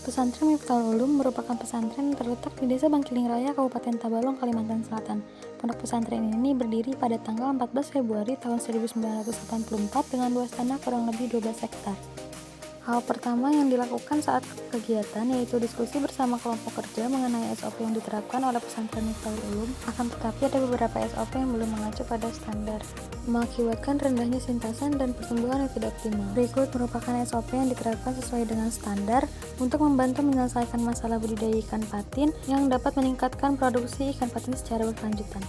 Pesantren Miftahul Ulum merupakan pesantren yang terletak di Desa Bangkiling Raya, Kabupaten Tabalong, Kalimantan Selatan. Pondok pesantren ini berdiri pada tanggal 14 Februari tahun 1984 dengan luas tanah kurang lebih 12 hektar. Hal pertama yang dilakukan saat kegiatan yaitu diskusi bersama kelompok kerja mengenai SOP yang diterapkan oleh pesantren Miftahul Ulum. Akan tetapi ada beberapa SOP yang belum mengacu pada standar, mengakibatkan rendahnya sintasan dan pertumbuhan yang tidak optimal. Berikut merupakan SOP yang diterapkan sesuai dengan standar untuk membantu menyelesaikan masalah budidaya ikan patin yang dapat meningkatkan produksi ikan patin secara berkelanjutan.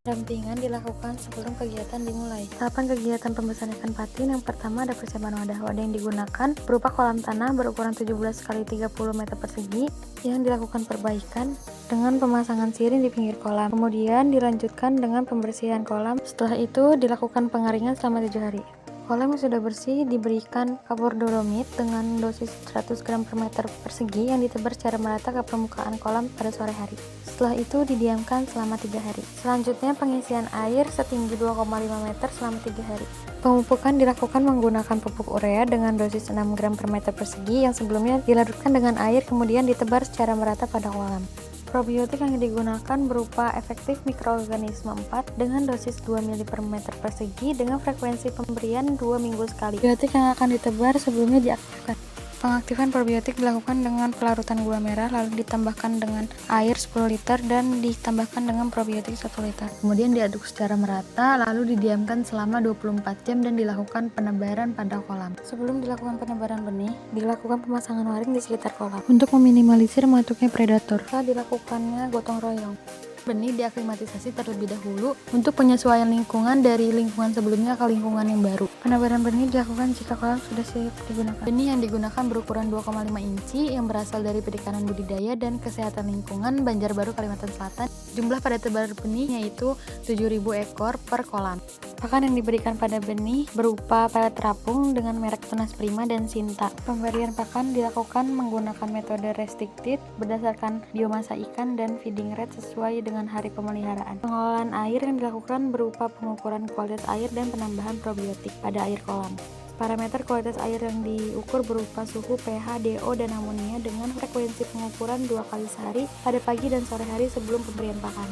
Pendampingan dilakukan sebelum kegiatan dimulai. Tahapan kegiatan pembesaran ikan patin yang pertama ada persiapan wadah. Wadah yang digunakan berupa kolam tanah berukuran 17 x 30 meter persegi yang dilakukan perbaikan dengan pemasangan siring di pinggir kolam. Kemudian dilanjutkan dengan pembersihan kolam. Setelah itu dilakukan pengaringan selama 7 hari. Kolam yang sudah bersih diberikan kapur dolomit dengan dosis 100 gram per meter persegi yang ditebar secara merata ke permukaan kolam pada sore hari. Setelah itu didiamkan selama 3 hari. Selanjutnya pengisian air setinggi 2,5 meter selama 3 hari. Pemupukan dilakukan menggunakan pupuk urea dengan dosis 6 gram per meter persegi yang sebelumnya dilarutkan dengan air kemudian ditebar secara merata pada kolam. Probiotik yang digunakan berupa efektif mikroorganisme 4 dengan dosis 2 ml per meter persegi dengan frekuensi pemberian 2 minggu sekali. Probiotik yang akan ditebar sebelumnya diaktifkan. Pengaktifan probiotik dilakukan dengan pelarutan gula merah lalu ditambahkan dengan air 10 liter dan ditambahkan dengan probiotik 1 liter. Kemudian diaduk secara merata lalu didiamkan selama 24 jam dan dilakukan penebaran pada kolam. Sebelum dilakukan penebaran benih, dilakukan pemasangan waring di sekitar kolam untuk meminimalisir masuknya predator. Setelah dilakukannya gotong royong, benih diaklimatisasi terlebih dahulu untuk penyesuaian lingkungan dari lingkungan sebelumnya ke lingkungan yang baru. Penebaran benih dilakukan jika kolam sudah siap digunakan. Benih yang digunakan berukuran 2,5 inci yang berasal dari perikanan budidaya dan kesehatan lingkungan Banjarbaru, Kalimantan Selatan. Jumlah pada tebar benih yaitu 7.000 ekor per kolam. Pakan yang diberikan pada benih berupa pelet terapung dengan merek Tunas Prima dan Sinta. Pemberian pakan dilakukan menggunakan metode restricted berdasarkan biomasa ikan dan feeding rate sesuai dengan hari pemeliharaan. Pengelolaan air yang dilakukan berupa pengukuran kualitas air dan penambahan probiotik pada air kolam. Parameter kualitas air yang diukur berupa suhu, pH, DO, dan amonia dengan frekuensi pengukuran 2 kali sehari pada pagi dan sore hari sebelum pemberian pakan.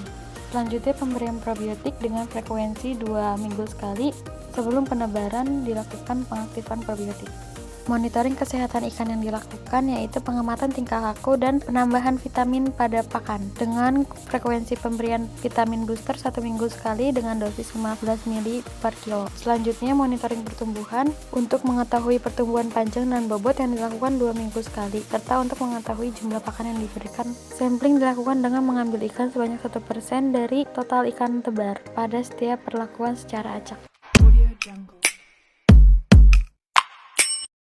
Selanjutnya pemberian probiotik dengan frekuensi 2 minggu sekali. Sebelum penebaran dilakukan pengaktifan probiotik. Monitoring kesehatan ikan yang dilakukan yaitu pengamatan tingkah laku dan penambahan vitamin pada pakan dengan frekuensi pemberian vitamin booster 1 minggu sekali dengan dosis 15 ml per kilo. Selanjutnya monitoring pertumbuhan untuk mengetahui pertumbuhan panjang dan bobot yang dilakukan 2 minggu sekali serta untuk mengetahui jumlah pakan yang diberikan. Sampling dilakukan dengan mengambil ikan sebanyak 1% dari total ikan tebar pada setiap perlakuan secara acak.